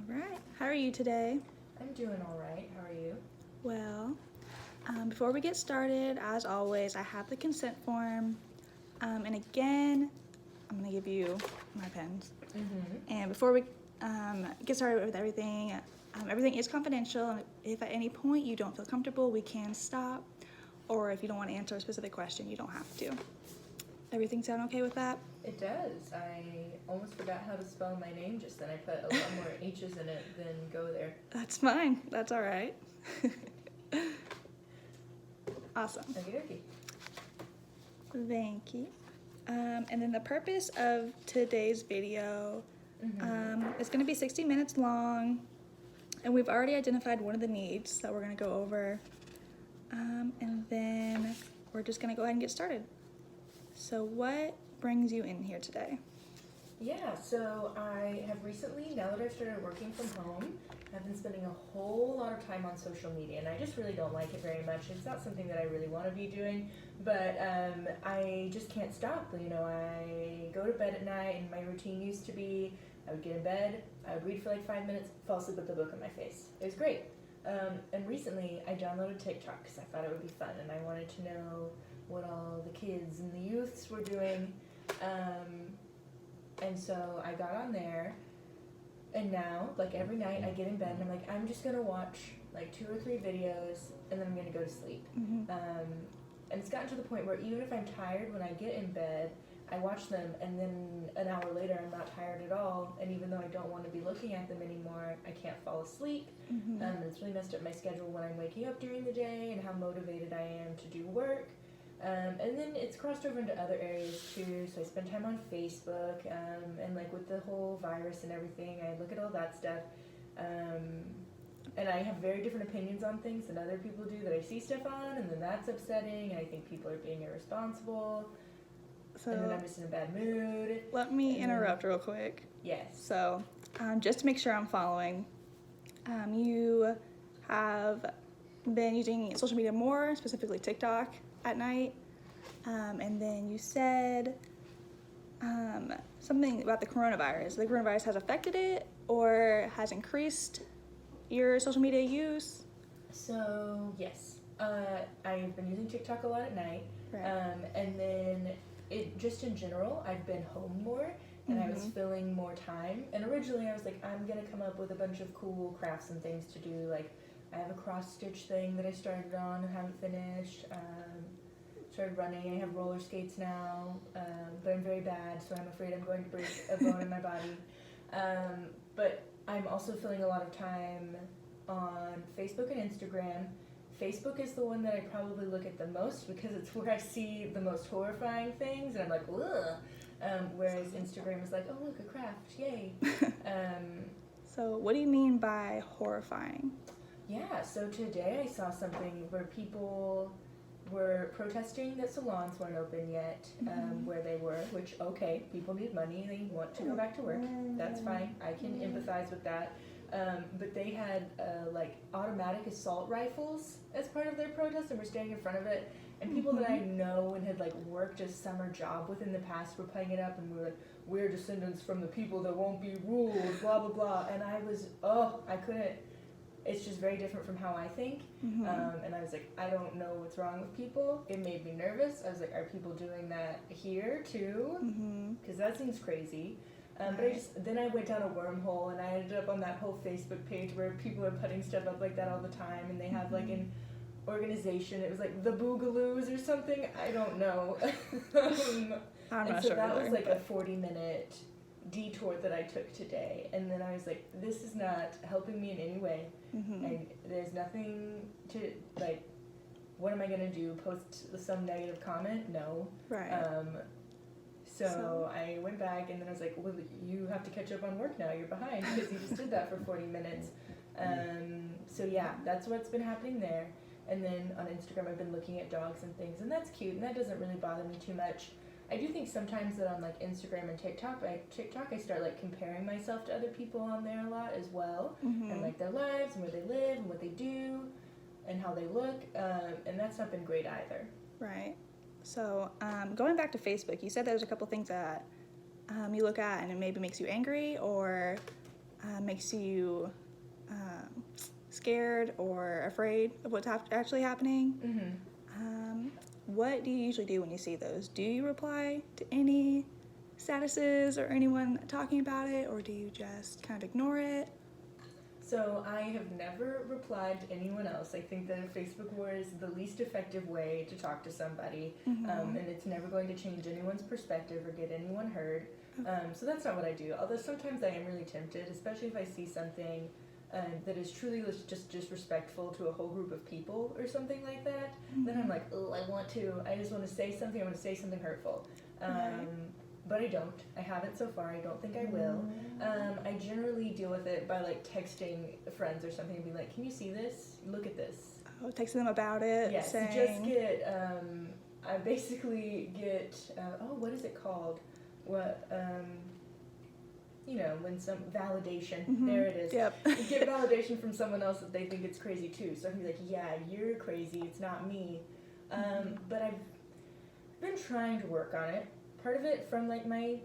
right. How are you today? I'm doing all right. How are you? Well, before we get started, as always, I have the consent form. And again, I'm going to give you my pens. And before we get started with everything, everything is confidential. And if at any point you don't feel comfortable, we can stop. Or if you don't want to answer a specific question, you don't have to. Everything sound okay with that? It does. I almost forgot how to spell my name just then. I put a lot more H's in it than go there. That's fine. That's all right. Awesome. Okie dokie. Thank you. And then the purpose of today's video is going to be 60 minutes long, and we've already identified one of the needs that we're going to go over, and then we're just going to go ahead and get started. So what brings you in here today? Yeah, so I have recently, now that I've started working from home, I've been spending a whole lot of time on social media, and I just really don't like it very much. It's not something that I really want to be doing, but I just can't stop. You know, I go to bed at night, and my routine used to be I would get in bed, I would read for like 5 minutes, fall asleep with the book on my face. It was great. And recently, I downloaded TikTok because I thought it would be fun, and I wanted to know what all the kids and the youths were doing. And so I got on there, and now, like every night, I get in bed and I'm like, I'm just gonna watch like 2 or 3 videos, and then I'm gonna go to sleep. And it's gotten to the point where even if I'm tired when I get in bed, I watch them, and then an hour later I'm not tired at all, and even though I don't want to be looking at them anymore, I can't fall asleep. It's really messed up my schedule when I'm waking up during the day and how motivated I am to do work. And then it's crossed over into other areas too, so I spend time on Facebook, and like with the whole virus and everything, I look at all that stuff, and I have very different opinions on things than other people do that I see stuff on, and then that's upsetting, and I think people are being irresponsible, and then I'm just in a bad mood. Let me interrupt real quick. Yes. So, just to make sure I'm following, you have been using social media more, specifically TikTok, at night, and then you said something about the coronavirus. The coronavirus has affected it or has increased your social media use? So, yes. I've been using TikTok a lot at night, Right. and then it just in general, I've been home more, and I was filling more time. And originally I was like, I'm gonna come up with a bunch of cool crafts and things to do. Like, I have a cross stitch thing that I started on and haven't finished. Started running. I have roller skates now, but I'm very bad, so I'm afraid I'm going to break a bone in my body. But I'm also filling a lot of time on Facebook and Instagram. Facebook is the one that I probably look at the most because it's where I see the most horrifying things, and I'm like, ugh. Whereas Instagram is like, oh look, a craft, yay. So what do you mean by horrifying? Yeah, so today I saw something where people were protesting that salons weren't open yet, where they were, which, okay, people need money, they want to go back to work, that's fine, I can empathize with that. But they had like automatic assault rifles as part of their protest, and were standing in front of it, and people that I know and had like worked a summer job with in the past were playing it up, and we were like, we're descendants from the people that won't be ruled, blah blah blah, and I was, I couldn't. It's just very different from how I think, and I was like, I don't know what's wrong with people. It made me nervous. I was like, are people doing that here too? Because that seems crazy. But then I went down a wormhole, and I ended up on that whole Facebook page where people are putting stuff up like that all the time, and they have like an organization. It was like the Boogaloos or something. I don't know. I'm and not so sure that either, was like a 40-minute detour that I took today, and then I was like, this is not helping me in any way. And there's nothing to, like, what am I gonna do, post some negative comment? No. Right. So I went back, and then I was like, well, you have to catch up on work now, you're behind because you just did that for 40 minutes. So yeah, that's what's been happening there. And then on Instagram I've been looking at dogs and things, and that's cute, and that doesn't really bother me too much. I do think sometimes that on like Instagram and TikTok I start like comparing myself to other people on there a lot as well, and like their lives and where they live and what they do and how they look, and that's not been great either. Right. So going back to Facebook, you said there's a couple things that you look at and it maybe makes you angry, or makes you scared or afraid of what's actually happening. What do you usually do when you see those? Do you reply to any statuses or anyone talking about it, or do you just kind of ignore it? So I have never replied to anyone else. I think that Facebook War is the least effective way to talk to somebody, and it's never going to change anyone's perspective or get anyone heard. So that's not what I do. Although sometimes I am really tempted, especially if I see something that is truly just disrespectful to a whole group of people or something like that. Then I'm like, oh, I just want to say something. I want to say something hurtful. But I don't. I haven't so far. I don't think I will. I generally deal with it by like texting friends or something and be like, can you see this? Look at this. Oh, texting them about it. Yes, saying... just get, I basically get, what is it called? What, when some validation, there it is. Yep. Get validation from someone else that they think it's crazy too. So I can be like, yeah, you're crazy. It's not me. But I've been trying to work on it. Part of it from like my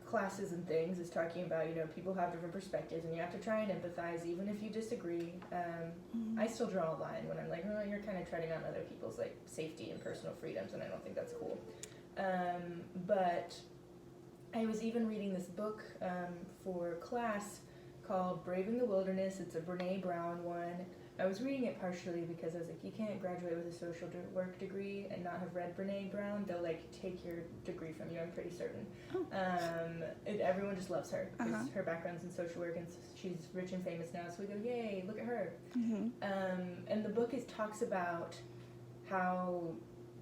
classes and things is talking about, people have different perspectives and you have to try and empathize even if you disagree. I still draw a line when I'm like, oh, you're kind of treading on other people's like safety and personal freedoms, and I don't think that's cool. But I was even reading this book for class called Braving the Wilderness. It's a Brene Brown one. I was reading it partially because I was like, you can't graduate with a social work degree and not have read Brene Brown. They'll like take your degree from you, I'm pretty certain. Everyone just loves her because her background's in social work and she's rich and famous now. So we go, yay, look at her. And the book talks about how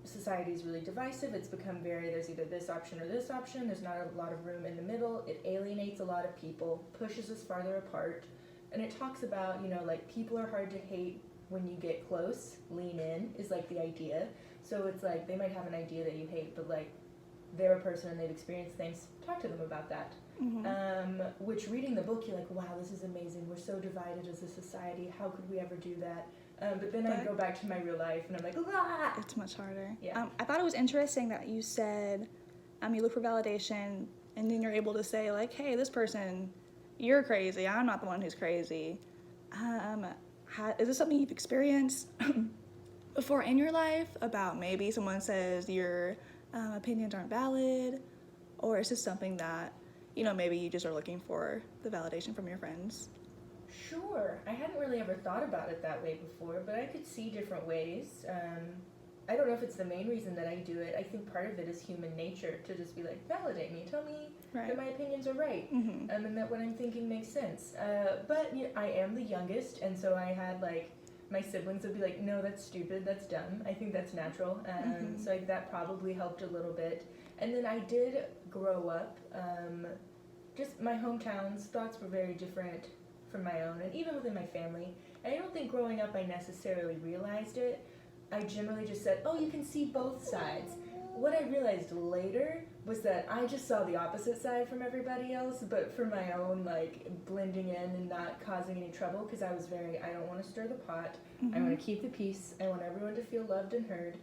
society is really divisive. It's become there's either this option or this option. There's not a lot of room in the middle. It alienates a lot of people, pushes us farther apart. And it talks about, like people are hard to hate when you get close. Lean in is like the idea. So it's like they might have an idea that you hate, but like they're a person and they've experienced things. Talk to them about that. Which reading the book, you're like, wow, this is amazing. We're so divided as a society. How could we ever do that? But then I go back to my real life and I'm like, ah! It's much harder. Yeah. I thought it was interesting that you said you look for validation and then you're able to say like, hey, this person, you're crazy. I'm not the one who's crazy. Is this something you've experienced before in your life about maybe someone says your opinions aren't valid? Or is this something that, maybe you just are looking for the validation from your friends? Sure. I hadn't really ever thought about it that way before, but I could see different ways. I don't know if it's the main reason that I do it. I think part of it is human nature to just be like, validate me, tell me that my opinions are right, and that what I'm thinking makes sense. But I am the youngest, and so I had like, my siblings would be like, no, that's stupid, that's dumb. I think that's natural. So that probably helped a little bit. And then I did grow up, just my hometown's thoughts were very different from my own, and even within my family. And I don't think growing up I necessarily realized it. I generally just said, oh, you can see both sides. What I realized later was that I just saw the opposite side from everybody else, but for my own, like, blending in and not causing any trouble, because I was I don't want to stir the pot. I want to keep the peace. I want everyone to feel loved and heard.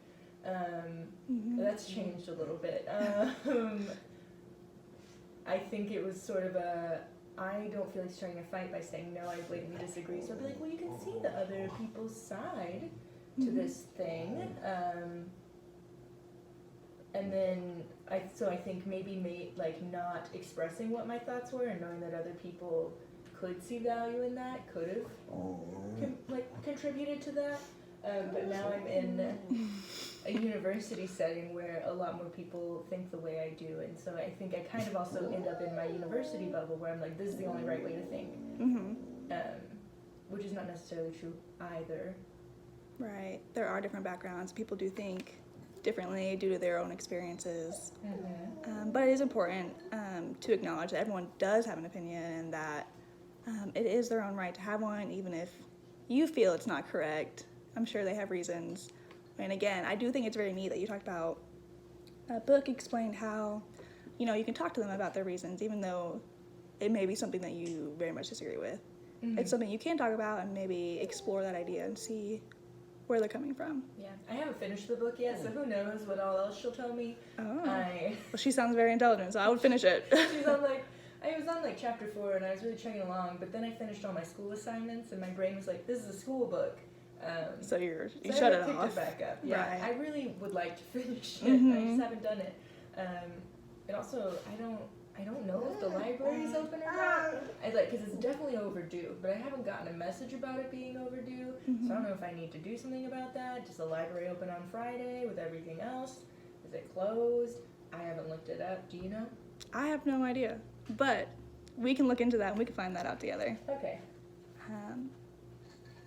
That's changed a little bit. I think it was sort of I don't feel like starting a fight by saying, no, I blatantly disagree. So I'd be like, well, you can see the other people's side to this thing. And then I think maybe not expressing what my thoughts were and knowing that other people could see value in that could have contributed to that. But now I'm in a university setting where a lot more people think the way I do, and so I think I kind of also end up in my university bubble where I'm like, this is the only right way to think, which is not necessarily true either. Right. There are different backgrounds. People do think differently due to their own experiences. But it is important to acknowledge that everyone does have an opinion and that it is their own right to have one, even if you feel it's not correct. I'm sure they have reasons. And again, I do think it's very neat that you talked about a book explained how, you can talk to them about their reasons, even though it may be something that you very much disagree with. It's something you can talk about and maybe explore that idea and see where they're coming from. Yeah, I haven't finished the book yet, so who knows what all else she'll tell me. Oh. Well, she sounds very intelligent, so I would finish it. She's on like, I was on like chapter 4 and I was really chugging along, but then I finished all my school assignments and my brain was like, this is a school book. So you So shut I it picked off. it back up. Yeah, Right. I really would like to finish it. I just haven't done it. And also, I don't know if the library's open or not. Because it's definitely overdue, but I haven't gotten a message about it being overdue. So I don't know if I need to do something about that. Does the library open on Friday with everything else? Is it closed? I haven't looked it up. Do you know? I have no idea, but we can look into that and we can find that out together. Okay.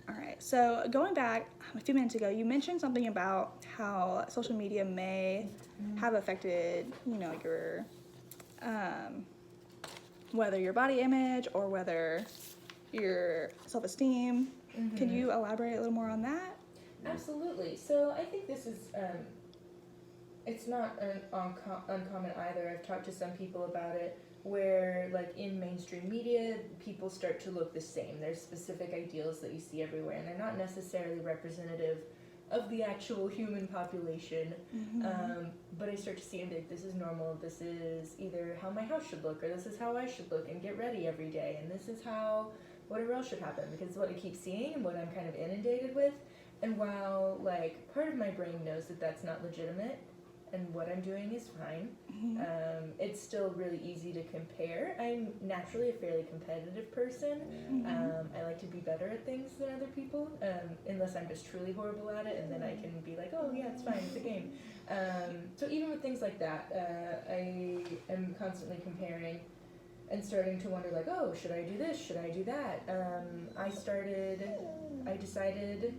All right, so going back a few minutes ago, you mentioned something about how social media may have affected, your, whether your body image or whether your self-esteem. Can you elaborate a little more on that? Absolutely. So I think this is, it's not uncommon either. I've talked to some people about it where, like, in mainstream media, people start to look the same. There's specific ideals that you see everywhere, and they're not necessarily representative of the actual human population. But I start to see, like, this is normal. This is either how my house should look, or this is how I should look and get ready every day, and this is how whatever else should happen, because it's what I keep seeing and what I'm kind of inundated with. And while, like, part of my brain knows that that's not legitimate and what I'm doing is fine, it's still really easy to compare. I'm naturally a fairly competitive person. I like to be better at things than other people, unless I'm just truly horrible at it, and then I can be like, oh yeah, it's fine, it's a game. So even with things like that, I am constantly comparing and starting to wonder, like, oh, should I do this? Should I do that? I decided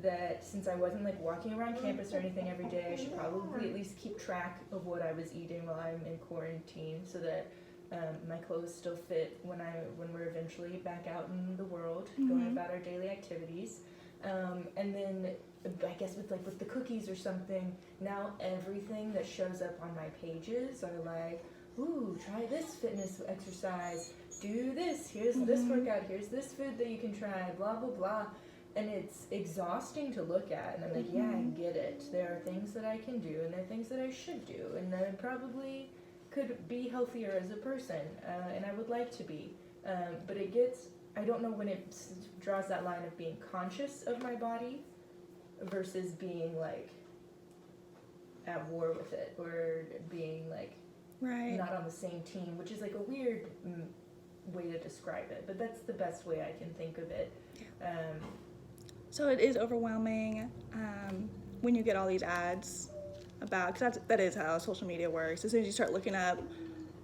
that since I wasn't, like, walking around campus or anything every day, I should probably at least keep track of what I was eating while I'm in quarantine, so that my clothes still fit when we're eventually back out in the world, going about our daily activities. And then I guess with the cookies or something, now everything that shows up on my pages are like, ooh, try this fitness exercise, do this, here's this workout, here's this food that you can try, blah, blah, blah. And it's exhausting to look at, and I'm like, yeah, I get it. There are things that I can do, and there are things that I should do, and that I probably could be healthier as a person, and I would like to be. But I don't know when it draws that line of being conscious of my body versus being, like, at war with it, or being, like, not on the same team, which is, like, a weird way to describe it, but that's the best way I can think of it. So it is overwhelming when you get all these ads about, because that is how social media works. As soon as you start looking up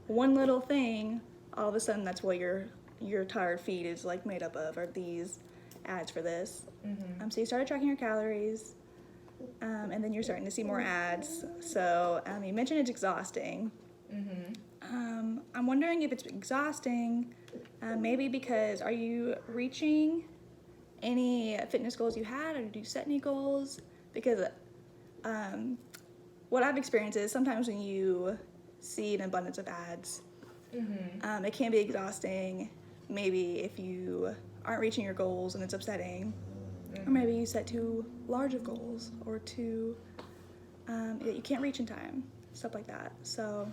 one little thing, all of a sudden that's what your tired feed is, like, made up of, are these ads for this. So you started tracking your calories, and then you're starting to see more ads. So you mentioned it's exhausting. I'm wondering if it's exhausting, maybe because, are you reaching any fitness goals you had, or did you set any goals? Because what I've experienced is sometimes when you see an abundance of ads, it can be exhausting, maybe if you aren't reaching your goals and it's upsetting, or maybe you set too large of goals, or that you can't reach in time, stuff like that. So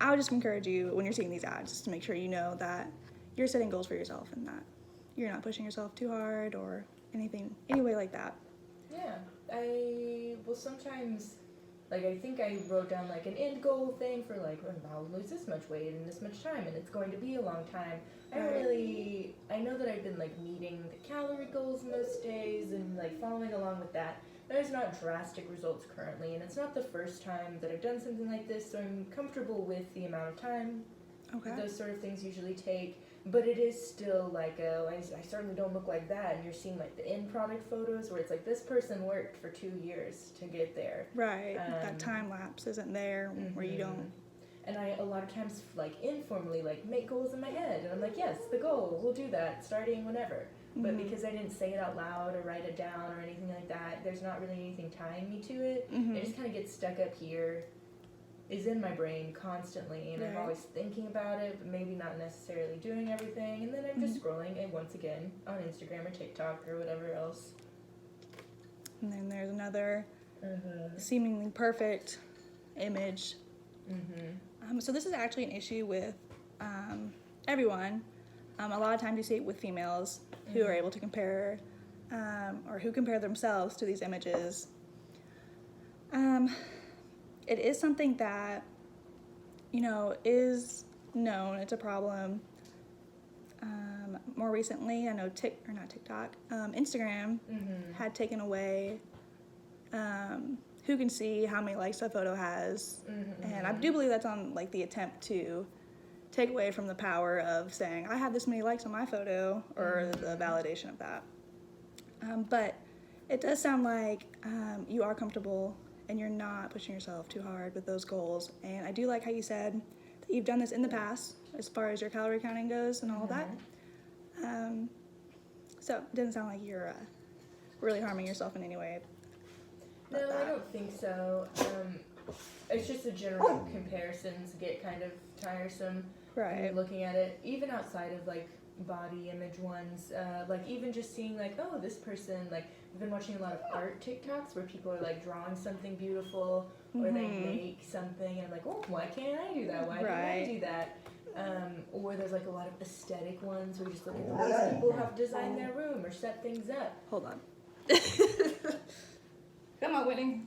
I would just encourage you, when you're seeing these ads, just to make sure you know that you're setting goals for yourself and that you're not pushing yourself too hard or any way like that. Yeah, sometimes, like, I think I wrote down, like, an end goal thing for, like, I'll lose this much weight in this much time, and it's going to be a long time. I know that I've been, like, meeting the calorie goals most days and, like, following along with that. There's not drastic results currently, and it's not the first time that I've done something like this, so I'm comfortable with the amount of time those sort of things usually take. But it is still like, I certainly don't look like that, and you're seeing, like, the end product photos where it's like, this person worked for 2 years to get there. Right, that time lapse isn't there, where you don't. And I, a lot of times, like, informally, like, make goals in my head, and I'm like, yes, the goal, we'll do that, starting whenever. But because I didn't say it out loud or write it down or anything like that, there's not really anything tying me to it. It just kind of gets stuck up here, is in my brain constantly, and I'm always thinking about it, but maybe not necessarily doing everything, and then I'm just scrolling it once again on Instagram or TikTok or whatever else. And then there's another seemingly perfect image. So this is actually an issue with everyone. A lot of times you see it with females who are able to compare, or who compare themselves to these images. It is something that, is known. It's a problem. More recently, I know Instagram had taken away who can see how many likes a photo has, and I do believe that's on like the attempt to take away from the power of saying I have this many likes on my photo, or the validation of that. But it does sound like you are comfortable and you're not pushing yourself too hard with those goals. And I do like how you said that you've done this in the past as far as your calorie counting goes and all of that. So it doesn't sound like you're really harming yourself in any way. No, I don't think so. It's just the general comparisons get kind of tiresome when you're looking at it, even outside of like body image ones. Like even just seeing like, oh, this person, like we've been watching a lot of art TikToks where people are like drawing something beautiful, or they make something, and I'm like, oh, why can't I do that? Why can't I do that? Or there's like a lot of aesthetic ones where you just look at the ways people have designed their room or set things up. Hold on. Come on, Whitney.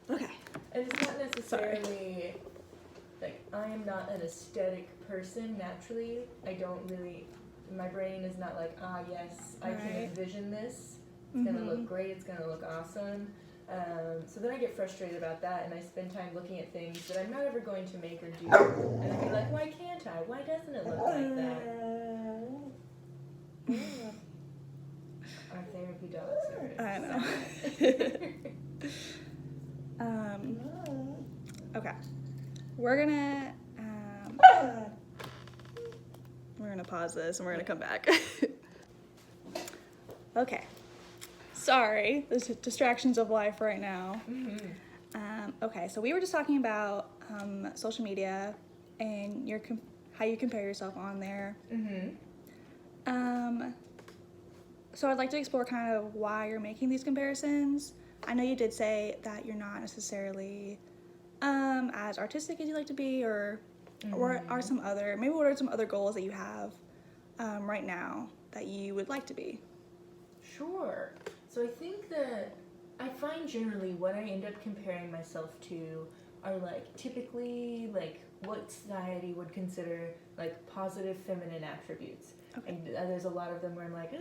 Okay. And it's not necessarily, like, I am not an aesthetic person naturally. I don't really, my brain is not like, yes, I can envision this. It's going to look great. It's going to look awesome. So then I get frustrated about that, and I spend time looking at things that I'm not ever going to make or do. And I'd be like, why can't I? Why doesn't it look like that? Our therapy dogs are I know. Okay. We're gonna pause this and we're gonna come back. Okay. Sorry, there's distractions of life right now. Okay, so we were just talking about social media and how you compare yourself on there. So I'd like to explore kind of why you're making these comparisons. I know you did say that you're not necessarily as artistic as you like to be, or are some other, maybe what are some other goals that you have right now that you would like to be? Sure. So I think that I find generally what I end up comparing myself to are like typically like what society would consider like positive feminine attributes. Okay. And there's a lot of them where I'm like, I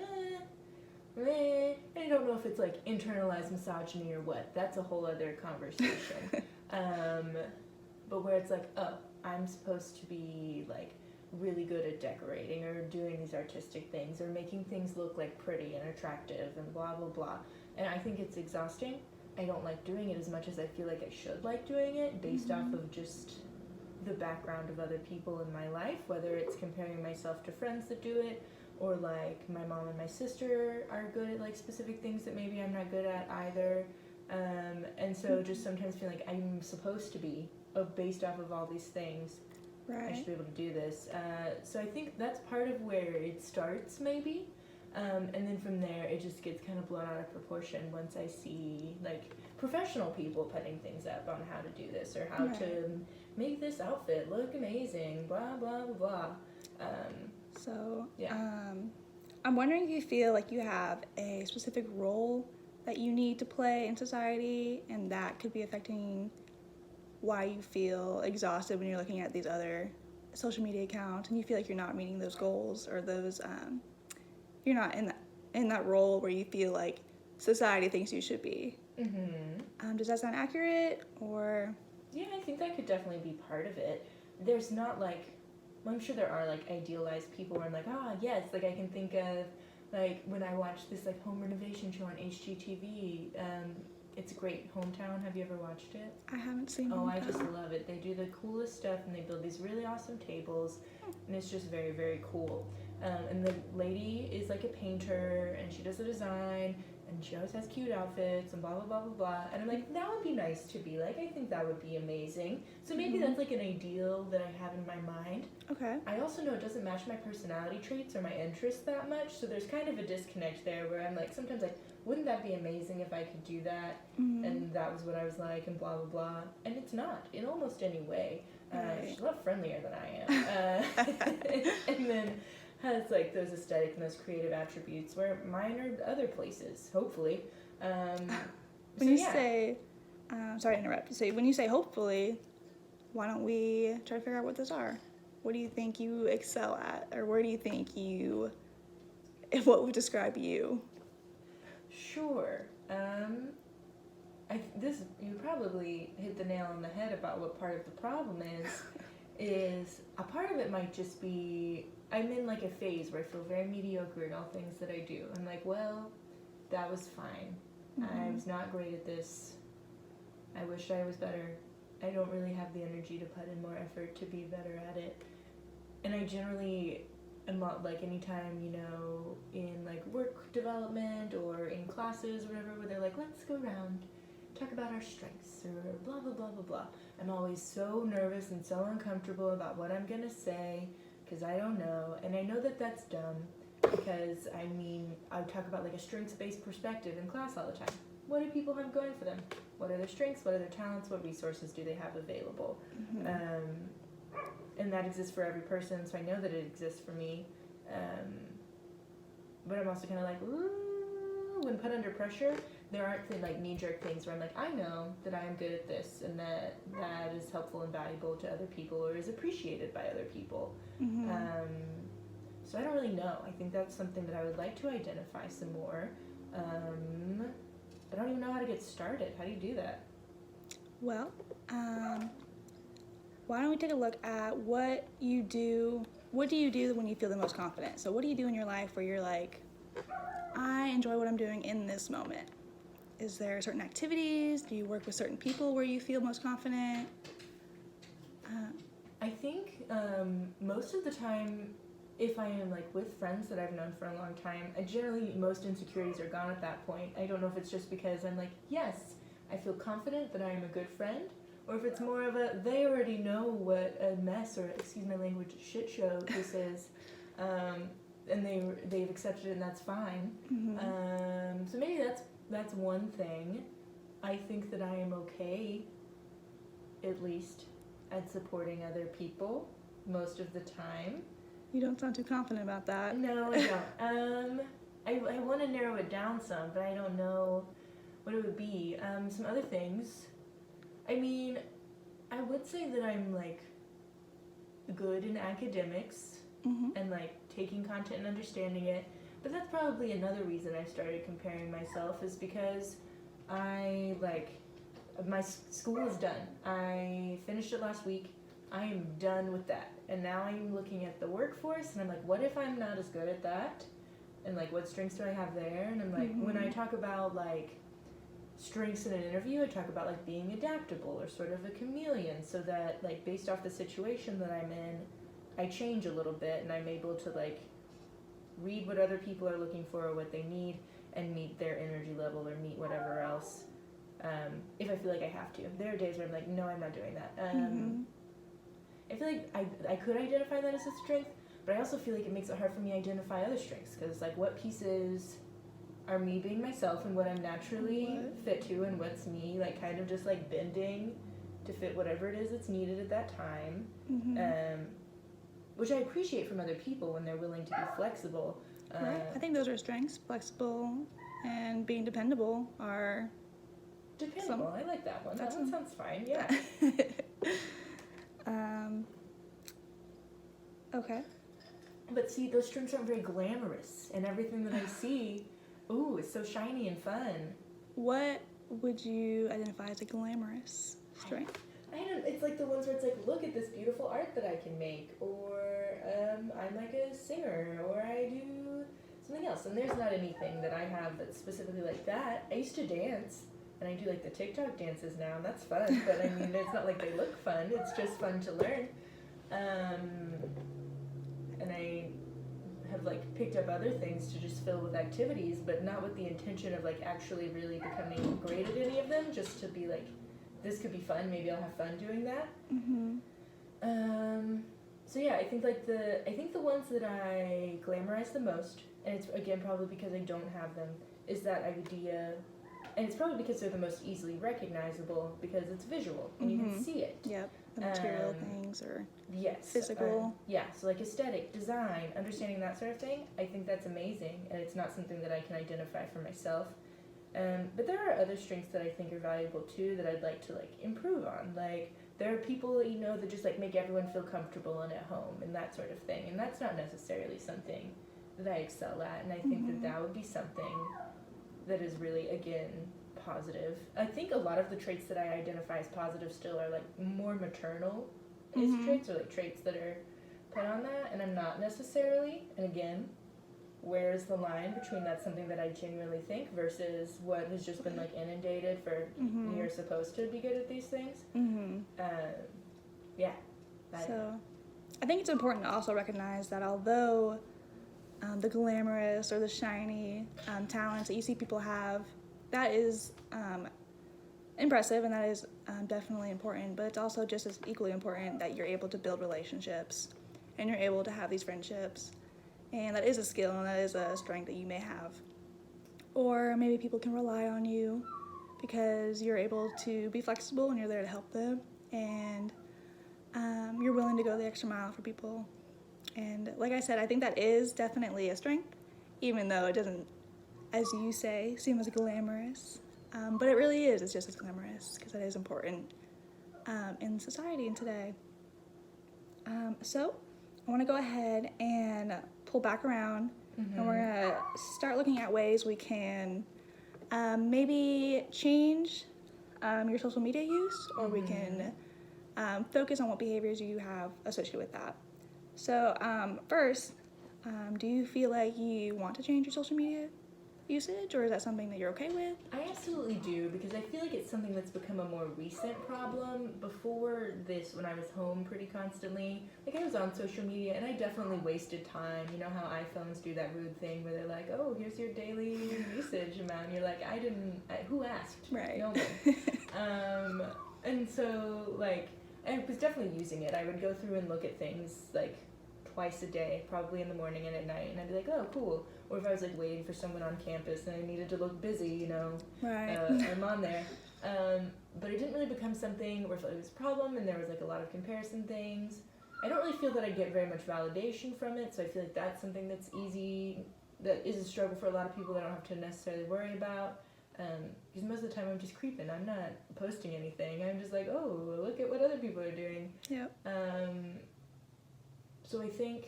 don't know if it's like internalized misogyny or what. That's a whole other conversation. But where it's like, oh, I'm supposed to be like really good at decorating or doing these artistic things or making things look like pretty and attractive and blah blah blah. And I think it's exhausting. I don't like doing it as much as I feel like I should like doing it based off of just the background of other people in my life, whether it's comparing myself to friends that do it, or like my mom and my sister are good at like specific things that maybe I'm not good at either. And so just sometimes feel like I'm supposed to be based off of all these things. I should be able to do this. So I think that's part of where it starts maybe. And then from there it just gets kind of blown out of proportion once I see like professional people putting things up on how to do this or how to make this outfit look amazing, blah blah blah blah. So I'm wondering if you feel like you have a specific role that you need to play in society, and that could be affecting why you feel exhausted when you're looking at these other social media accounts and you feel like you're not meeting those goals, or those you're not in that role where you feel like society thinks you should be. Does that sound accurate? Or yeah, I think that could definitely be part of it. There's not like, well, I'm sure there are like idealized people where I'm like, yes, like I can think of like when I watched this like home renovation show on HGTV. It's great, Hometown. Have you ever watched it? I haven't seen Hometown. I Hometown. just love it. They do the coolest stuff and they build these really awesome tables, and it's just very, very cool. And the lady is like a painter and she does the design, and she always has cute outfits and blah blah blah blah blah. And I'm like, that would be nice to be like. I think that would be amazing. So maybe that's like an ideal that I have in my mind. Okay. I also know it doesn't match my personality traits or my interests that much, so there's kind of a disconnect there where I'm like, sometimes like, wouldn't that be amazing if I could do that? And that was what I was like, and blah blah blah. And it's not in almost any way. Right. She's a lot friendlier than I am. And then has like those aesthetic and those creative attributes where mine are other places, hopefully. When you say, sorry to interrupt, so when you say hopefully, why don't we try to figure out what those are? What do you think you excel at? Or where do you think what would describe you? Sure. You probably hit the nail on the head about what part of the problem is a part of it might just be, I'm in like a phase where I feel very mediocre in all things that I do. I'm like, well, that was fine. I was not great at this. I wish I was better. I don't really have the energy to put in more effort to be better at it. And I generally am not like anytime, in like work development or in classes or whatever, where they're like, let's go around, talk about our strengths or blah, blah, blah, blah, blah. I'm always so nervous and so uncomfortable about what I'm going to say because I don't know. And I know that that's dumb because, I talk about like a strengths-based perspective in class all the time. What do people have going for them? What are their strengths? What are their talents? What resources do they have available? And that exists for every person, so I know that it exists for me. But I'm also kind of like, ooh, when put under pressure, there aren't like knee-jerk things where I'm like, I know that I am good at this and that is helpful and valuable to other people or is appreciated by other people. So I don't really know. I think that's something that I would like to identify some more. I don't even know how to get started. How do you do that? Well, why don't we take a look at what you do? What do you do when you feel the most confident? So what do you do in your life where you're like, I enjoy what I'm doing in this moment? Is there certain activities? Do you work with certain people where you feel most confident? I think most of the time, if I am like with friends that I've known for a long time, most insecurities are gone at that point. I don't know if it's just because I'm like, yes, I feel confident that I am a good friend, or if it's more of they already know what a mess or, excuse my language, shit show this is, and they've accepted it and that's fine. So maybe that's one thing. I think that I am okay, at least, at supporting other people most of the time. You don't sound too confident about that. No, I don't. I want to narrow it down some, but I don't know what it would be. Some other things. I would say that I'm like good in academics and like taking content and understanding it. But that's probably another reason I started comparing myself is because my school is done. I finished it last week. I am done with that. And now I'm looking at the workforce and I'm like, what if I'm not as good at that? And like, what strengths do I have there? And I'm like, when I talk about like strengths in an interview, I talk about like being adaptable or sort of a chameleon so that like based off the situation that I'm in, I change a little bit and I'm able to like read what other people are looking for or what they need and meet their energy level or meet whatever else if I feel like I have to. There are days where I'm like, no, I'm not doing that. I feel like I could identify that as a strength, but I also feel like it makes it hard for me to identify other strengths because like what pieces are me being myself and what I'm naturally fit to and what's me like kind of just like bending to fit whatever it is that's needed at that time, which I appreciate from other people when they're willing to be flexible. Right. I think those are strengths. Flexible and being dependable are dependable. I like that one. That one sounds fine. Yeah. Okay. But see, those strengths aren't very glamorous, and everything that I see, ooh, it's so shiny and fun. What would you identify as a glamorous strength? I don't. It's like the ones where it's like, look at this beautiful art that I can make, or I'm like a singer, or I do something else. And there's not anything that I have that's specifically like that. I used to dance, and I do like the TikTok dances now, and that's fun. But I mean, it's not like they look fun. It's just fun to learn. And have like picked up other things to just fill with activities, but not with the intention of like actually really becoming great at any of them, just to be like, this could be fun, maybe I'll have fun doing that. So yeah, I think the ones that I glamorize the most, and it's again probably because I don't have them, is that idea, and it's probably because they're the most easily recognizable because it's visual and you can see it. Yep. The material things or yes, physical. Yeah, so like aesthetic, design, understanding that sort of thing, I think that's amazing, and it's not something that I can identify for myself. But there are other strengths that I think are valuable too that I'd like to like improve on. Like there are people that you know that just like make everyone feel comfortable and at home and that sort of thing, and that's not necessarily something that I excel at, and I think that that would be something that is really, again, positive. I think a lot of the traits that I identify as positive still are like more maternal traits, or like traits that are put on that, and I'm not necessarily. And again, where's the line between that's something that I genuinely think versus what has just been like inundated for you're supposed to be good at these things? Yeah. So I think it's important to also recognize that although the glamorous or the shiny talents that you see people have, that is impressive, and that is definitely important, but it's also just as equally important that you're able to build relationships and you're able to have these friendships, and that is a skill and that is a strength that you may have. Or maybe people can rely on you because you're able to be flexible and you're there to help them, and you're willing to go the extra mile for people. And like I said, I think that is definitely a strength, even though it doesn't, as you say, seem as glamorous. But it really is. It's just as glamorous because that is important in society and today. So I want to go ahead and pull back around, and we're going to start looking at ways we can maybe change your social media use, or we can focus on what behaviors you have associated with that. So first, do you feel like you want to change your social media usage, or is that something that you're okay with? I absolutely do, because I feel like it's something that's become a more recent problem. Before this, when I was home pretty constantly, like I was on social media and I definitely wasted time. You know how iPhones do that rude thing where they're like, oh, here's your daily usage amount, and you're like, who asked? Right. No one. And so like I was definitely using it. I would go through and look at things like twice a day, probably in the morning and at night, and I'd be like, oh, cool. Or if I was like waiting for someone on campus and I needed to look busy, you know, right. I'm on there. But it didn't really become something where it was a problem and there was like a lot of comparison things. I don't really feel that I get very much validation from it, so I feel like that's something that's easy, that is a struggle for a lot of people that I don't have to necessarily worry about. Because most of the time I'm just creeping. I'm not posting anything. I'm just like, oh, look at what other people are doing. Yep. So I think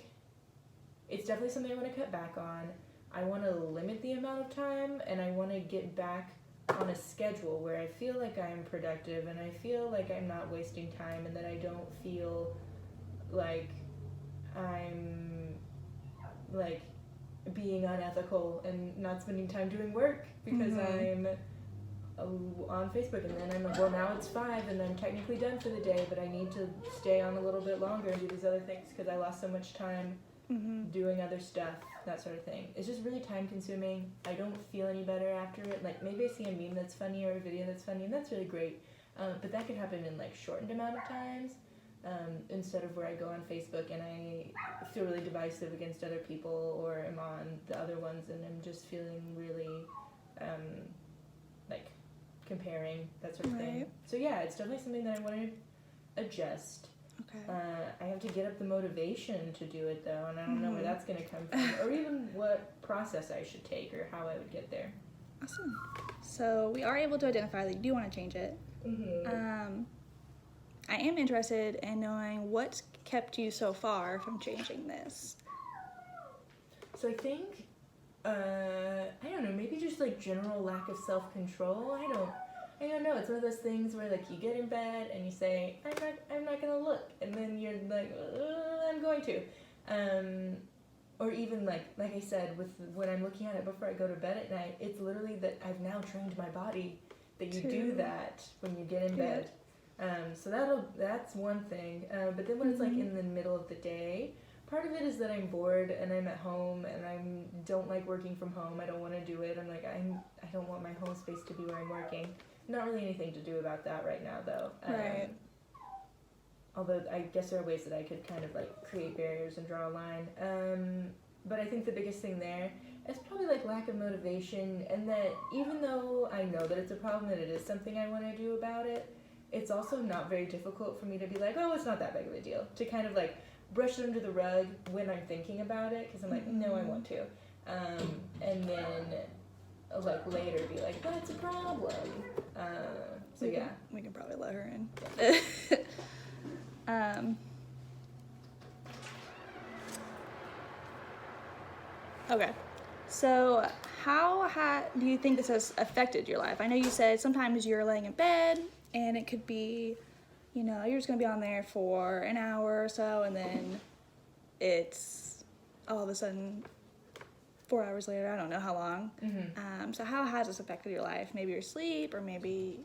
it's definitely something I want to cut back on. I want to limit the amount of time, and I want to get back on a schedule where I feel like I am productive and I feel like I'm not wasting time, and that I don't feel like I'm like being unethical and not spending time doing work because I'm on Facebook, and then I'm like, well, now it's 5 and I'm technically done for the day, but I need to stay on a little bit longer and do these other things because I lost so much time doing other stuff, that sort of thing. It's just really time consuming. I don't feel any better after it. Like maybe I see a meme that's funny or a video that's funny, and that's really great, but that could happen in like shortened amount of times, instead of where I go on Facebook and I feel really divisive against other people, or am on the other ones and I'm just feeling really like comparing, that sort of thing. So yeah, it's definitely something that I want to adjust. Okay. I have to get up the motivation to do it though, and I don't know where that's going to come from, or even what process I should take or how I would get there. Awesome. So we are able to identify that you do want to change it. I am interested in knowing what's kept you so far from changing this. So I think, I don't know, maybe just like general lack of self-control. I don't know. It's one of those things where like you get in bed and you say, I'm not gonna look, and then you're like, I'm going to. Or even like I said, with when I'm looking at it before I go to bed at night, it's literally that I've now trained my body that you do that when you get in bed. So that's one thing. But then when it's like in the middle of the day, part of it is that I'm bored and I'm at home and I don't like working from home. I don't want to do it. I'm like, I don't want my home space to be where I'm working. Not really anything to do about that right now, though. Right. Although I guess there are ways that I could kind of like create barriers and draw a line. But I think the biggest thing there is probably like lack of motivation, and that even though I know that it's a problem, that it is something I want to do about it, it's also not very difficult for me to be like, oh, it's not that big of a deal. To kind of like brush it under the rug when I'm thinking about it, because I'm like, no, I want to. And then like later be like, that's a problem. So yeah. We can probably let her in. Okay. So how do you think this has affected your life? I know you said sometimes you're laying in bed and it could be, you know, you're just going to be on there for an hour or so, and then it's all of a sudden 4 hours later, I don't know how long. So how has this affected your life? Maybe your sleep, or maybe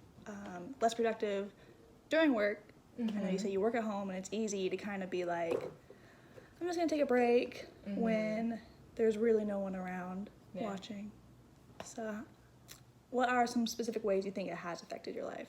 less productive during work. I know you say you work at home and it's easy to kind of be like, I'm just going to take a break when there's really no one around watching. So what are some specific ways you think it has affected your life?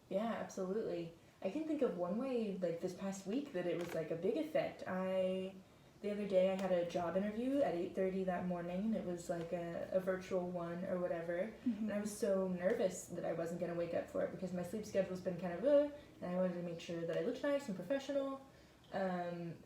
Yeah, absolutely. I can think of one way, like this past week, that it was like a big effect. The other day I had a job interview at 8:30 that morning. It was like a virtual one or whatever. And I was so nervous that I wasn't going to wake up for it because my sleep schedule's been kind of and I wanted to make sure that I looked nice and professional.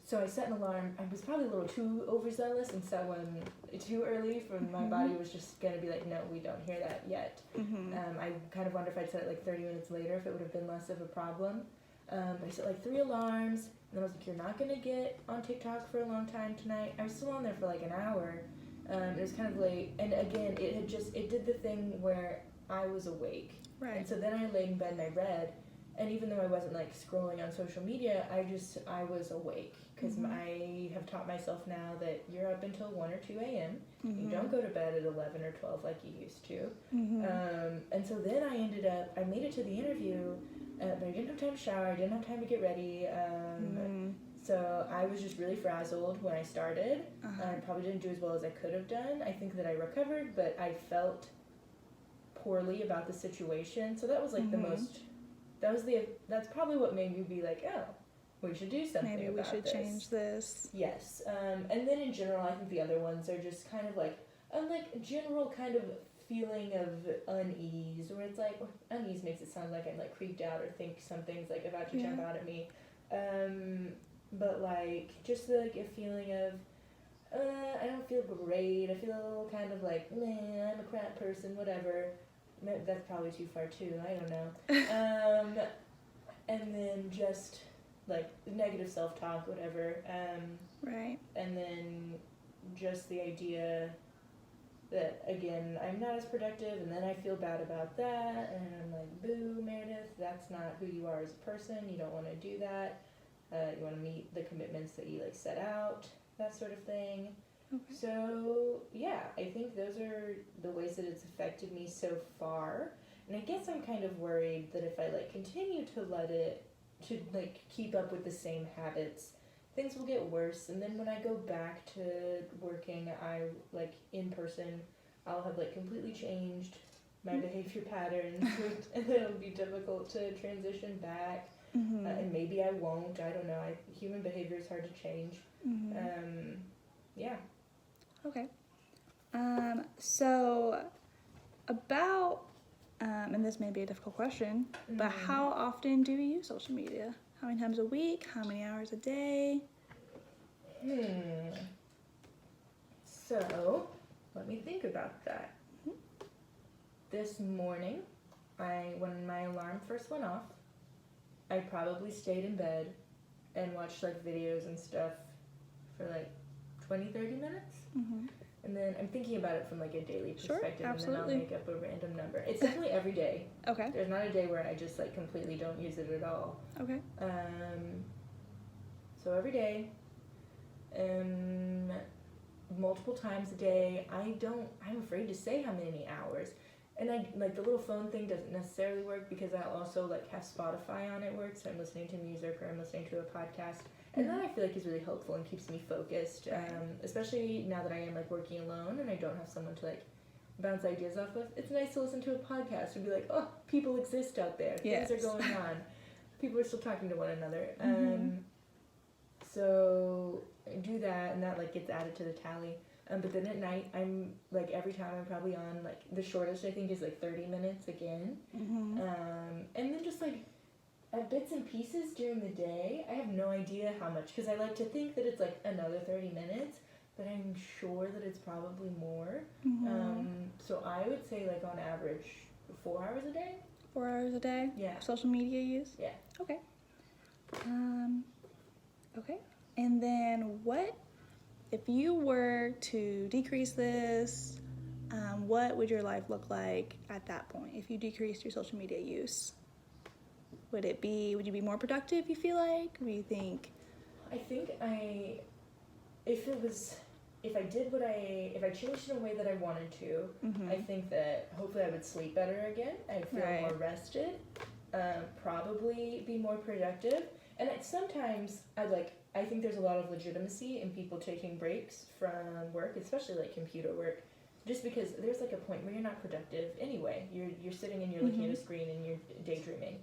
So I set an alarm. I was probably a little too overzealous and set one too early for my body was just going to be like, no, we don't hear that yet. I kind of wonder if I'd set it like 30 minutes later, if it would have been less of a problem. But I set like 3 alarms, and then I was like, you're not going to get on TikTok for a long time tonight. I was still on there for like an hour. It was kind of late. And again, it did the thing where I was awake. Right. And so then I laid in bed and I read. And even though I wasn't like scrolling on social media, I was awake because I have taught myself now that you're up until 1 or 2 a.m. You don't go to bed at 11 or 12 like you used to. And so then I made it to the interview, but I didn't have time to shower. I didn't have time to get ready. So I was just really frazzled when I started. I probably didn't do as well as I could have done. I think that I recovered, but I felt poorly about the situation. So that was like the most... That's probably what made me be like, oh, we should do something about this. Maybe we should change this. Yes. And then in general, I think the other ones are just kind of like a general kind of feeling of unease, where it's like, unease makes it sound like I'm like creeped out or think something's like about to jump out at me. But like just like a feeling of, I don't feel great. I feel kind of like, man, I'm a crap person, whatever. That's probably too far too, I don't know. And then just like negative self-talk, whatever. Right. And then just the idea that, again, I'm not as productive, and then I feel bad about that, and I'm like, boo, Meredith, that's not who you are as a person. You don't want to do that. You want to meet the commitments that you like set out, that sort of thing. Okay. So, yeah, I think those are the ways that it's affected me so far. And I guess I'm kind of worried that if I, like, continue to let it, to, like, keep up with the same habits, things will get worse. And then when I go back to working, in person, I'll have, like, completely changed my behavior patterns. And then it'll be difficult to transition back. And maybe I won't. I don't know. Human behavior is hard to change. Yeah. Okay. So about, and this may be a difficult question, but how often do you use social media? How many times a week? How many hours a day? So, let me think about that. This morning, when my alarm first went off, I probably stayed in bed and watched like videos and stuff for like 20, 30 minutes. And then I'm thinking about it from like a daily perspective, and then I'll make up a random number. It's definitely every day. Okay. There's not a day where I just like completely don't use it at all. Okay. So every day, multiple times a day. I'm afraid to say how many hours. And the little phone thing doesn't necessarily work because I'll also like have Spotify on at work, so I'm listening to music or I'm listening to a podcast. And that I feel like is really helpful and keeps me focused, especially now that I am like working alone and I don't have someone to like bounce ideas off of. It's nice to listen to a podcast and be like, oh, people exist out there. Yes. Things are going on. People are still talking to one another. So I do that, and that like gets added to the tally. But then at night, I'm like every time I'm probably on like the shortest I think is like 30 minutes again. And then just like at bits and pieces during the day, I have no idea how much, because I like to think that it's like another 30 minutes, but I'm sure that it's probably more. So I would say like on average 4 hours a day. 4 hours a day? Yeah. Social media use? Yeah. Okay. Okay. And then what, if you were to decrease this, what would your life look like at that point if you decreased your social media use? Would you be more productive, you feel like? What do you think? I think if I changed in a way that I wanted to, I think that hopefully I would sleep better again. I'd feel more rested, probably be more productive. And sometimes I think there's a lot of legitimacy in people taking breaks from work, especially like computer work, just because there's like a point where you're not productive anyway. You're sitting and you're looking at a screen and you're daydreaming.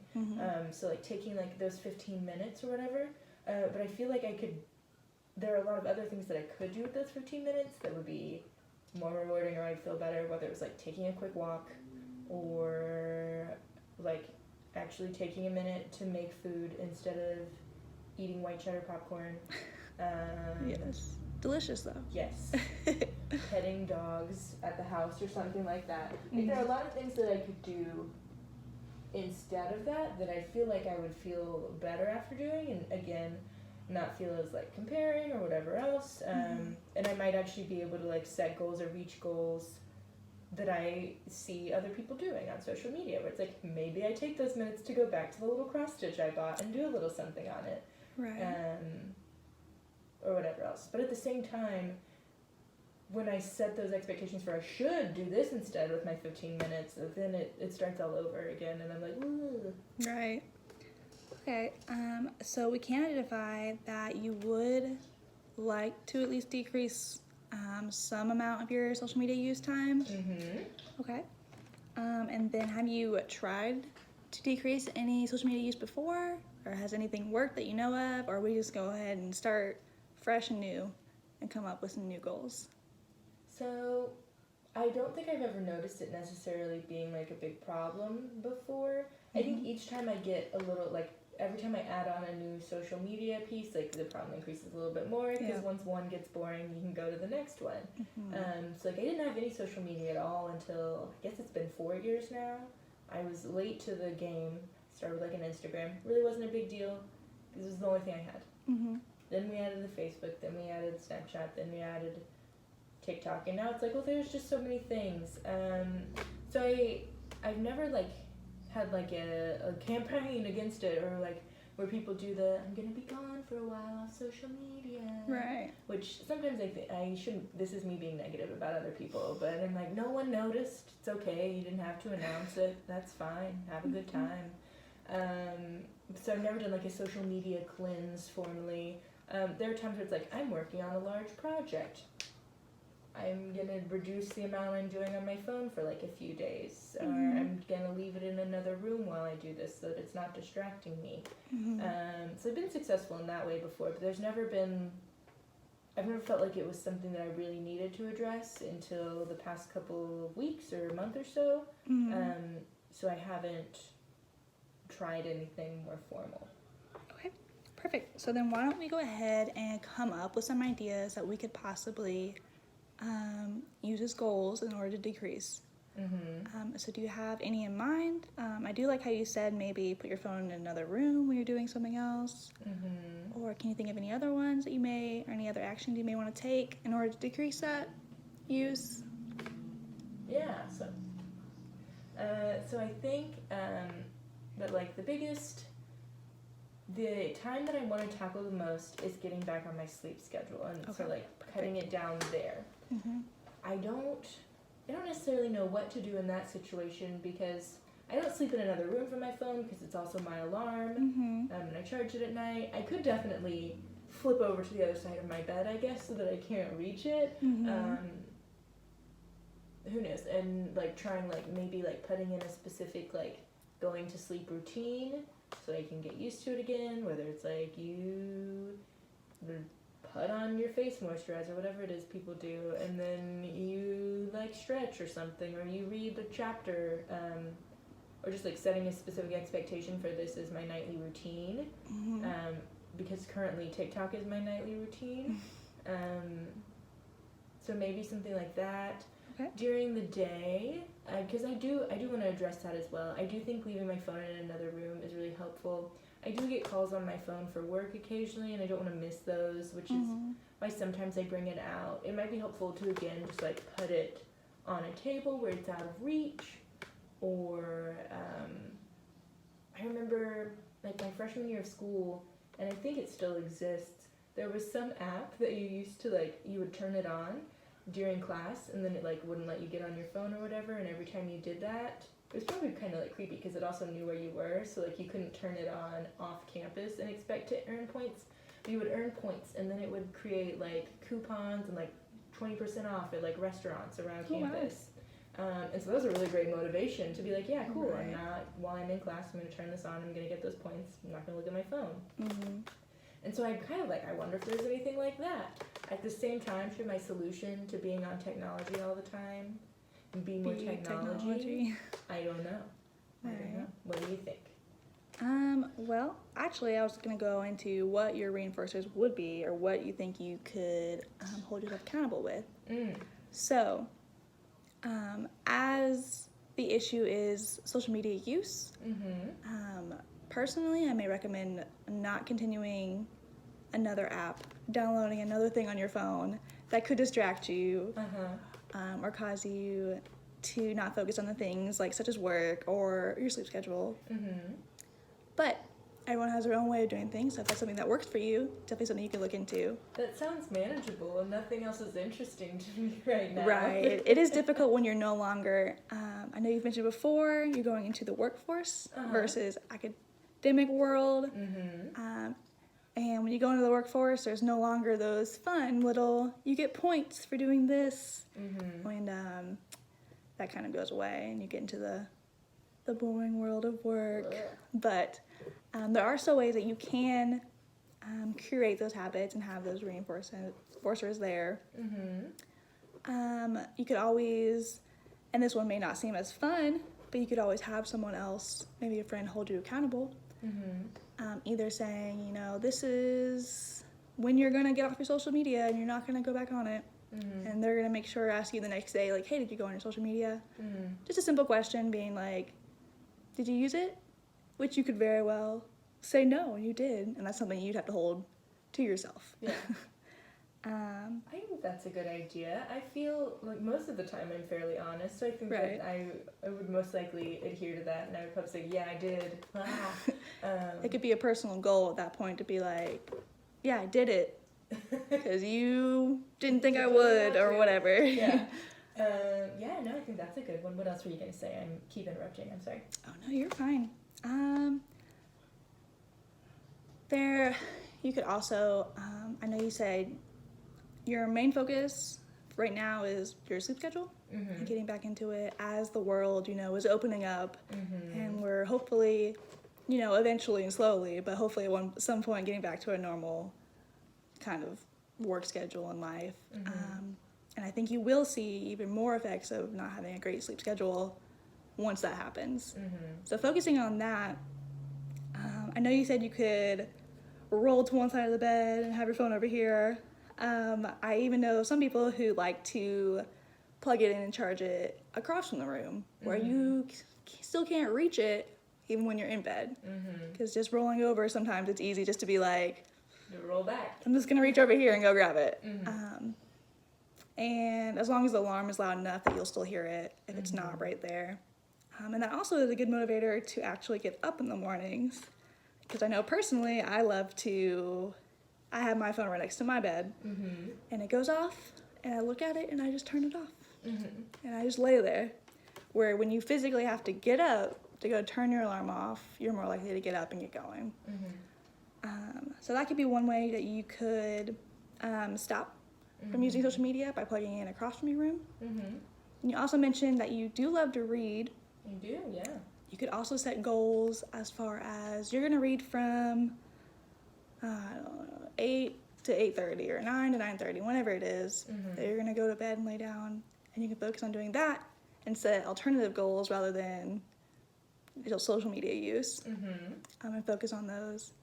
So like taking like those 15 minutes or whatever, but I feel like there are a lot of other things that I could do with those 15 minutes that would be more rewarding, or I'd feel better, whether it was like taking a quick walk or like actually taking a minute to make food instead of eating white cheddar popcorn. Yes. Delicious though. Yes. Petting dogs at the house or something like that. Like, there are a lot of things that I could do instead of that I feel like I would feel better after doing, and again, not feel as like comparing or whatever else. And I might actually be able to like set goals or reach goals that I see other people doing on social media, where it's like maybe I take those minutes to go back to the little cross stitch I bought and do a little something on it. Or whatever else. But at the same time, when I set those expectations for I should do this instead with my 15 minutes, then it starts all over again, and I'm like, ooh. Right. Okay, so we can identify that you would like to at least decrease some amount of your social media use time. Okay. And then have you tried to decrease any social media use before? Or has anything worked that you know of? Or we just go ahead and start fresh and new and come up with some new goals? So I don't think I've ever noticed it necessarily being like a big problem before. I think each time I get a little, like every time I add on a new social media piece, like the problem increases a little bit more, because once one gets boring, you can go to the next one. So like I didn't have any social media at all until, I guess it's been 4 years now. I was late to the game. Started with like an Instagram. Really wasn't a big deal because it was the only thing I had. Then we added the Facebook, then we added Snapchat, then we added TikTok, and now it's like, well, there's just so many things. So I've never like had like a campaign against it, or like where people do I'm gonna be gone for a while off social media. Right. Which sometimes I shouldn't, this is me being negative about other people, but I'm like, no one noticed. It's okay. You didn't have to announce it. That's fine. Have a good time. So I've never done like a social media cleanse formally. There are times where it's like, I'm working on a large project. I'm gonna reduce the amount I'm doing on my phone for like a few days, or I'm gonna leave it in another room while I do this so that it's not distracting me. So I've been successful in that way before, but I've never felt like it was something that I really needed to address until the past couple of weeks or a month or so. So I haven't tried anything more formal. Okay, perfect. So then why don't we go ahead and come up with some ideas that we could possibly use as goals in order to decrease. So do you have any in mind? I do like how you said maybe put your phone in another room when you're doing something else. Or can you think of any other ones that you may, or any other actions you may want to take in order to decrease that use? Yeah, so I think that like the time that I want to tackle the most is getting back on my sleep schedule, and so like cutting it down there. I don't necessarily know what to do in that situation, because I don't sleep in another room from my phone because it's also my alarm, and I charge it at night. I could definitely flip over to the other side of my bed, I guess, so that I can't reach it. Who knows? And like trying like maybe like putting in a specific like going to sleep routine so I can get used to it again. Whether it's like you put on your face moisturizer, whatever it is people do, and then you like stretch or something, or you read a chapter, or just like setting a specific expectation for this is my nightly routine. Because currently TikTok is my nightly routine. So maybe something like that. Okay. During the day, because I do want to address that as well. I do think leaving my phone in another room is really helpful. I do get calls on my phone for work occasionally, and I don't want to miss those, which is why sometimes I bring it out. It might be helpful to, again, just like put it on a table where it's out of reach, or I remember like my freshman year of school, and I think it still exists, there was some app that you used to like, you would turn it on during class, and then it like wouldn't let you get on your phone or whatever, and every time you did that, it was probably kind of like creepy because it also knew where you were, so like you couldn't turn it on off campus and expect to earn points, but you would earn points, and then it would create like coupons and like 20% off at like restaurants around campus. And so that was a really great motivation to be like, yeah, cool, I'm not, while I'm in class, I'm going to turn this on, I'm going to get those points, I'm not going to look at my phone. And so I kind of like, I wonder if there's anything like that. At the same time, should my solution to being on technology all the time be more technology? I don't know. I don't know. What do you think? Well, actually, I was going to go into what your reinforcers would be, or what you think you could hold yourself accountable with. So, as the issue is social media use, personally, I may recommend not continuing another app, downloading another thing on your phone that could distract you, or cause you to not focus on the things like such as work or your sleep schedule. But everyone has their own way of doing things, so if that's something that works for you, definitely something you can look into. That sounds manageable, and nothing else is interesting to me right now. Right. It is difficult when you're no longer, I know you've mentioned before, you're going into the workforce versus academic world. And when you go into the workforce, there's no longer those fun little, you get points for doing this. And that kind of goes away, and you get into the boring world of work. But there are still ways that you can curate those habits and have those reinforcers there. You could always, and this one may not seem as fun, but you could always have someone else, maybe a friend, hold you accountable. Either saying, you know, this is when you're going to get off your social media and you're not going to go back on it. And they're going to make sure to ask you the next day, like, hey, did you go on your social media? Just a simple question being like, did you use it? Which you could very well say no, and you did. And that's something you'd have to hold to yourself. I think that's a good idea. I feel like most of the time I'm fairly honest, so I think that I would most likely adhere to that, and I would probably say, yeah, I did. It could be a personal goal at that point to be like, yeah, I did it, because you didn't think I would, or whatever. No, I think that's a good one. What else were you going to say? I keep interrupting, I'm sorry. Oh, no, you're fine. You could also, I know you said your main focus right now is your sleep schedule and getting back into it as the world, you know, is opening up, and we're hopefully, you know, eventually and slowly, but hopefully at some point getting back to a normal kind of work schedule in life. And I think you will see even more effects of not having a great sleep schedule once that happens. So focusing on that, I know you said you could roll to one side of the bed and have your phone over here. I even know some people who like to plug it in and charge it across from the room, where you still can't reach it even when you're in bed. Because just rolling over, sometimes it's easy just to be like, roll back. I'm just going to reach over here and go grab it. And as long as the alarm is loud enough that you'll still hear it if it's not right there. And that also is a good motivator to actually get up in the mornings. Because I know personally, I have my phone right next to my bed, and it goes off, and I look at it, and I just turn it off. And I just lay there. Where when you physically have to get up to go turn your alarm off, you're more likely to get up and get going. So that could be one way that you could stop from using social media by plugging in across from your room. Mm-hmm. And you also mentioned that you do love to read. You do, yeah. You could also set goals as far as you're going to read from 8 to 8:30 or 9 to 9:30, whenever it is, that you're going to go to bed and lay down, and you can focus on doing that and set alternative goals rather than social media use, and focus on those,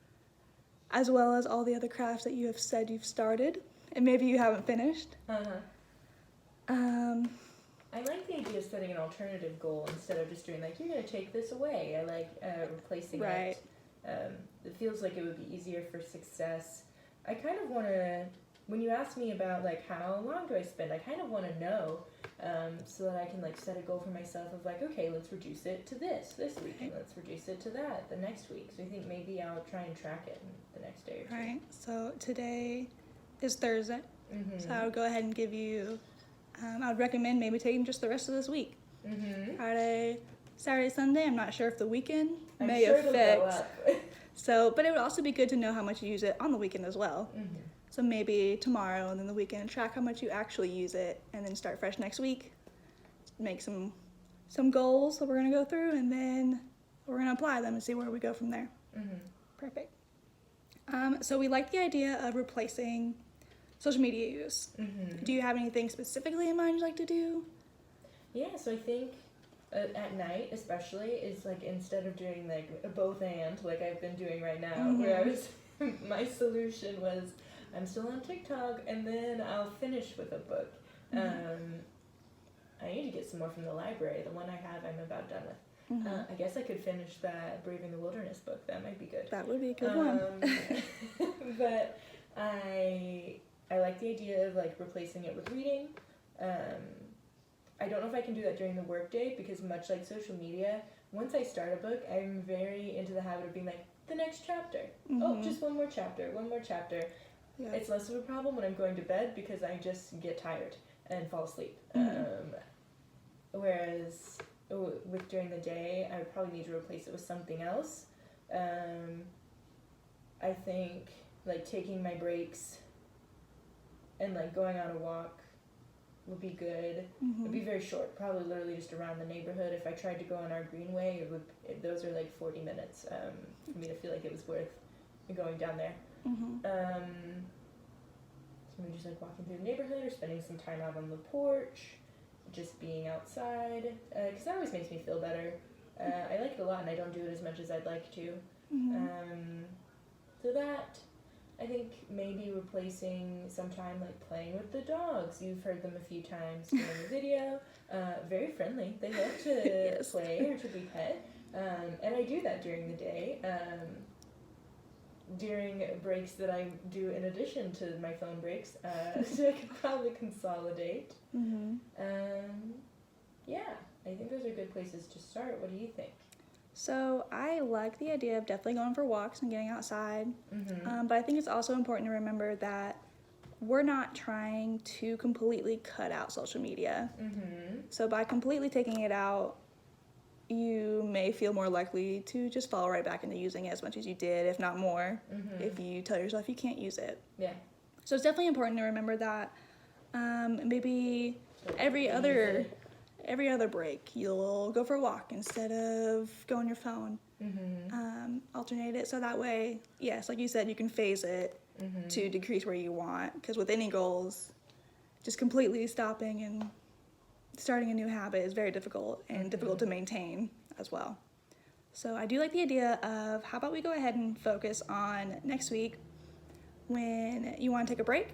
as well as all the other crafts that you have said you've started and maybe you haven't finished. I like the idea of setting an alternative goal instead of just doing like, you're going to take this away. I like replacing Right. it. It feels like it would be easier for success. I kind of want to, when you ask me about like how long do I spend, I kind of want to know, so that I can like set a goal for myself of like, okay, let's reduce it to this week, and let's reduce it to that the next week. So I think maybe I'll try and track it in the next day or two. Right, so today is Thursday, so I would go ahead and give you, I would recommend maybe taking just the rest of this week. Friday, Saturday, Sunday, I'm not sure if the weekend may I'm sure it'll go affect. up. So, but it would also be good to know how much you use it on the weekend as well. So maybe tomorrow and then the weekend, track how much you actually use it, and then start fresh next week. Make some goals that we're gonna go through, and then we're gonna apply them and see where we go from there. Perfect. So we like the idea of replacing social media use. Do you have anything specifically in mind you'd like to do? Yeah, so I think at night especially is like, instead of doing like a both and like I've been doing right now, where I was my solution was I'm still on TikTok and then I'll finish with a book. I need to get some more from the library. The one I have I'm about done with. I guess I could finish that Braving the Wilderness book. That might be good. That would be a good one. But I like the idea of like replacing it with reading. I don't know if I can do that during the workday because, much like social media, once I start a book, I'm very into the habit of being like, the next chapter. Oh, just one more chapter. Yeah. It's less of a problem when I'm going to bed because I just get tired and fall asleep. Whereas with during the day, I would probably need to replace it with something else. I think like taking my breaks and like going on a walk would be good. It would be very short, probably literally just around the neighborhood. If I tried to go on our greenway, those are like 40 minutes for me to feel like it was worth going down there. So maybe just like walking through the neighborhood or spending some time out on the porch, just being outside, because that always makes me feel better. I like it a lot, and I don't do it as much as I'd like to. So that, I think maybe replacing some time like playing with the dogs. You've heard them a few times in the video. Very friendly. They love to play or to be pet. And I do that during the day. During breaks that I do in addition to my phone breaks, so I could probably consolidate. Yeah, I think those are good places to start. What do you think? So I like the idea of definitely going for walks and getting outside, but I think it's also important to remember that we're not trying to completely cut out social media. So by completely taking it out, you may feel more likely to just fall right back into using it as much as you did, if not more, if you tell yourself you can't use it. Yeah. So it's definitely important to remember that. Maybe every other break you'll go for a walk instead of go on your phone. Alternate it so that way, yes, like you said, you can phase it to decrease where you want, because with any goals, just completely stopping and starting a new habit is very difficult and difficult to maintain as well. So I do like the idea of, how about we go ahead and focus on next week when you want to take a break.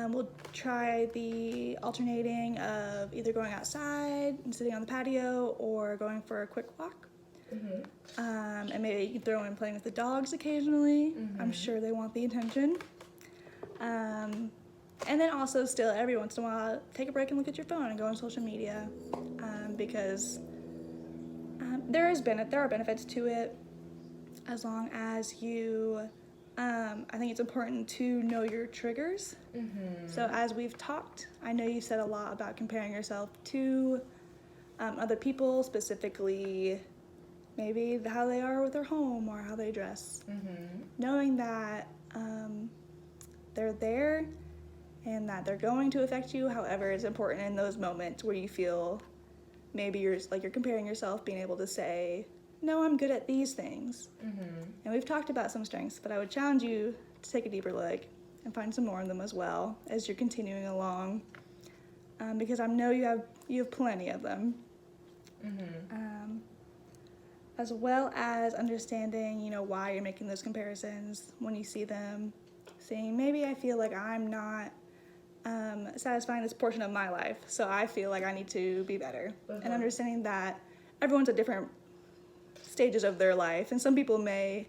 We'll try the alternating of either going outside and sitting on the patio or going for a quick walk. And maybe you can throw in playing with the dogs occasionally. I'm sure they want the attention. And then also still every once in a while, take a break and look at your phone and go on social media, because there are benefits to it as long as you, I think it's important to know your triggers. So as we've talked, I know you said a lot about comparing yourself to other people, specifically maybe how they are with their home or how they dress. Knowing that they're there and that they're going to affect you, however, is important in those moments where you feel maybe you're comparing yourself, being able to say, no, I'm good at these things. And we've talked about some strengths, but I would challenge you to take a deeper look and find some more of them as well as you're continuing along, because I know you have plenty of them. As well as understanding, why you're making those comparisons when you see them, saying, maybe I feel like I'm not satisfying this portion of my life, so I feel like I need to be better. And understanding that everyone's at different stages of their life, and some people may,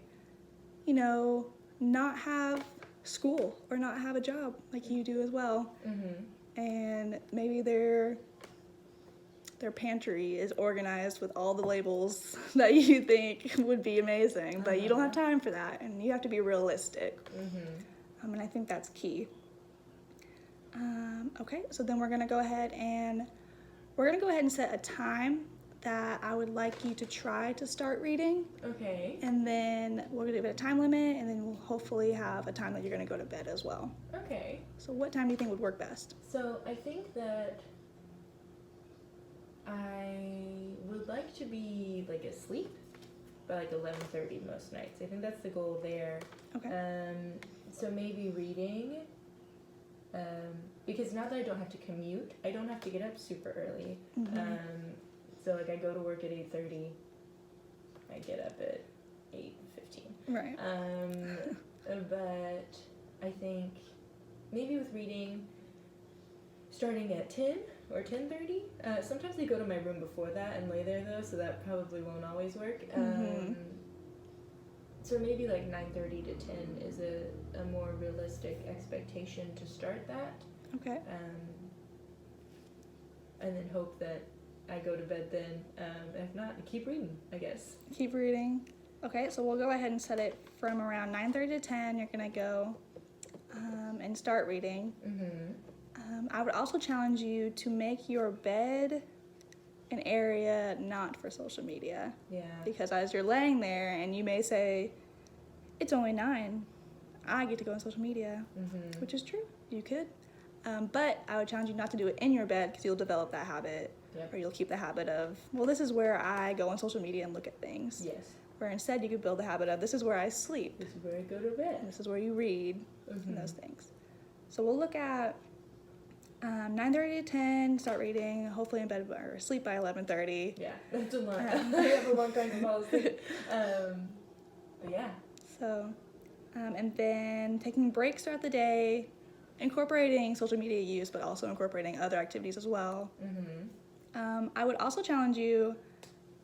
not have school or not have a job like you do as well. And maybe their pantry is organized with all the labels that you think would be amazing, but you don't have time for that, and you have to be realistic. And I think that's key. Okay, so then we're gonna go ahead and set a time that I would like you to try to start reading. Okay. And then we'll give it a time limit, and then we'll hopefully have a time that you're gonna go to bed as well. Okay. So what time do you think would work best? So I think that I would like to be asleep by 11:30 most nights. I think that's the goal there. Okay. So maybe reading, because now that I don't have to commute, I don't have to get up super early. So I go to work at 8:30. I get up at 8:15. Right. But I think maybe with reading, starting at 10 or 10:30. Sometimes I go to my room before that and lay there though, so that probably won't always work. So maybe 9:30 to 10 is a more realistic expectation to start that. Okay. And then hope that I go to bed then. If not, keep reading, I guess. Keep reading. Okay, so we'll go ahead and set it from around 9:30 to 10. You're gonna go and start reading. I would also challenge you to make your bed an area not for social media. Yeah. Because as you're laying there and you may say, it's only 9, I get to go on social media, which is true, you could. But I would challenge you not to do it in your bed, because you'll develop that habit. Yep. Or you'll keep the habit of, well, this is where I go on social media and look at things. Yes. Where instead you could build the habit of, this is where I sleep. This is where I go to bed. And this is where you read, and those things. So we'll look at 9:30 to 10, start reading, hopefully in bed or sleep by 11:30. Yeah, that's a lot. I have a long time to fall asleep. But yeah. So, and then taking breaks throughout the day, incorporating social media use, but also incorporating other activities as well. I would also challenge you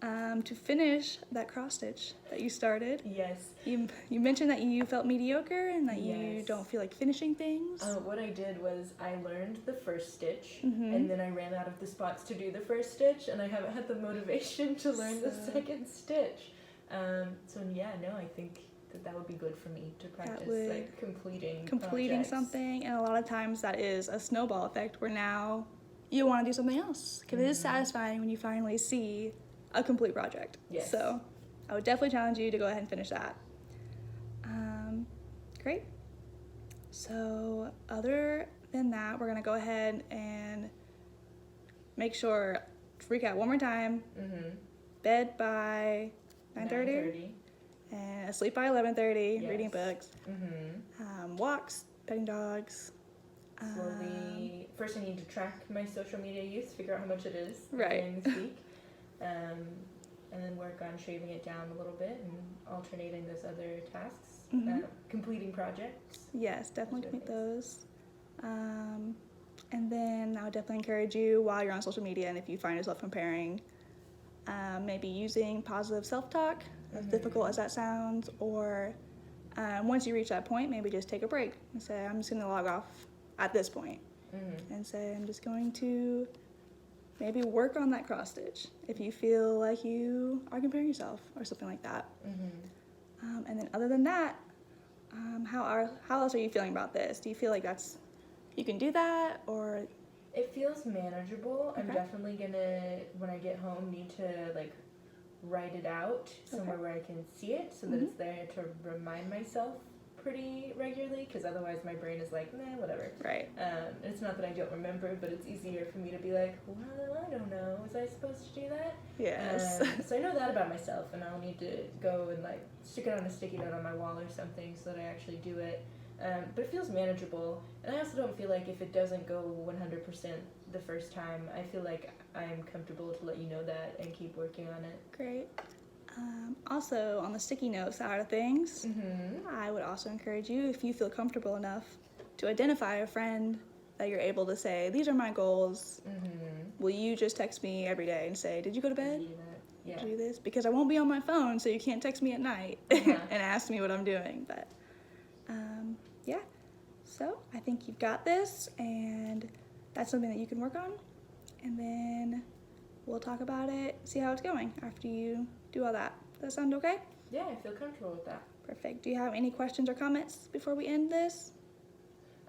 to finish that cross stitch that you started. Yes. You mentioned that you felt mediocre and that you don't feel like finishing things. What I did was I learned the first stitch, and then I ran out of the spots to do the first stitch, and I haven't had the motivation to learn the second stitch. So yeah, no, I think that would be good for me to practice completing projects. Something, and a lot of times that is a snowball effect where now you want to do something else, because it is satisfying when you finally see a complete project. Yes. So I would definitely challenge you to go ahead and finish that. Great. So other than that, we're going to go ahead and make sure, to recap one more time, bed by 9:30, and asleep by 11:30, reading books, walks, petting dogs. Slowly, first I need to track my social media use, figure out how much it is Right. during this week, and then work on shaving it down a little bit and alternating those other tasks, completing projects. Yes, definitely complete those. And then I would definitely encourage you while you're on social media, and if you find yourself comparing, maybe using positive self-talk, as difficult as that sounds, or once you reach that point, maybe just take a break and say, I'm just going to log off at this point, and say, I'm just going to maybe work on that cross stitch if you feel like you are comparing yourself or something like that. And then other than that, how else are you feeling about this? Do you feel like you can do that, or? It feels manageable. I'm Okay. definitely gonna, when I get home, need to write it out somewhere Okay. where I can see it so that it's there to remind myself pretty regularly, because otherwise my brain is like, nah, whatever. Right. It's not that I don't remember, but it's easier for me to be like, well, I don't know, was I supposed to do that? Yes. So I know that about myself, and I'll need to go and like stick it on a sticky note on my wall or something so that I actually do it. But it feels manageable, and I also don't feel like if it doesn't go 100% the first time, I feel like I'm comfortable to let you know that and keep working on it. Great. Also, on the sticky note side of things, Mm-hmm. I would also encourage you, if you feel comfortable enough, to identify a friend that you're able to say, these are my goals. Mm-hmm. Will you just text me every day and say, did you go to bed? Do that. Yeah. Did you do this? Because I won't be on my phone, so you can't text me at night Uh-huh. and ask me what I'm doing. But yeah, so I think you've got this, and that's something that you can work on. And then we'll talk about it, see how it's going after you do all that. Does that sound okay? Yeah, I feel comfortable with that. Perfect. Do you have any questions or comments before we end this?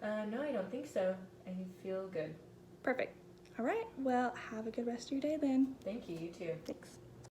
No, I don't think so. I feel good. Perfect. All right. Well, have a good rest of your day then. Thank you, you too. Thanks.